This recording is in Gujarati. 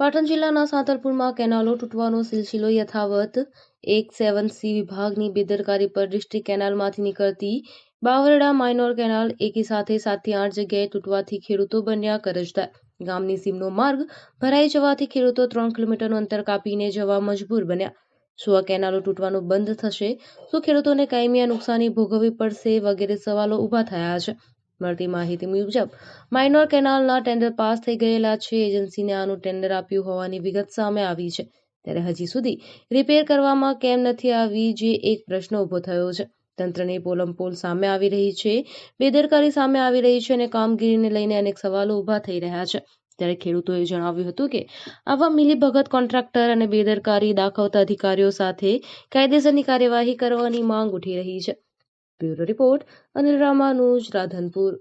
પાટણ જિલ્લાના સાંતલપુરમાં કેનાલો તૂટવાનો સિલસિલો યથાવત 1-7C વિભાગની બેદરકારી પર ડિસ્ટ્રિક્ટ કેનાલમાંથી નીકળતી બાવરડા માઇનોર કેનાલ એકી સાથે 7થી 8 જગ્યાએ તૂટવાથી ખેડૂતો બન્યા કરજદાર। ગામની સીમનો માર્ગ ભરાઈ જવાથી ખેડૂતો 3 કિલોમીટરનું અંતર કાપીને જવા મજબૂર બન્યા। શું આ કેનાલો તૂટવાનું બંધ થશે તો ખેડૂતોને કાયમી નુકસાની ભોગવવી પડશે વગેરે સવાલો ઊભા થયા છે। મળતી માહિતી મુજબ માઇનોર કેનાલના ટેન્ડર પાસ થઈ ગયેલા છે। એજન્સીને આનું ટેન્ડર આપ્યું હોવાની વિગત સામે આવી છે, ત્યારે હજી સુધી રિપેર કરવામાં કેમ નથી આવી, જે એક પ્રશ્ન ઊભો થયો છે। તંત્રની પોલમપોલ સામે આવી રહી છે, બેદરકારી સામે આવી રહી છે અને કામગીરીને લઈને અનેક સવાલો ઊભા થઈ રહ્યા છે। ત્યારે ખેડૂતોએ જણાવ્યું હતું કે આવા મિલીભગત કોન્ટ્રાક્ટર અને બેદરકારી દાખવતા અધિકારીઓ સાથે કાયદેસરની કાર્યવાહી કરવાની માંગ ઉઠી રહી છે। Bureau report, Anil Ramanuj, Radhanpur.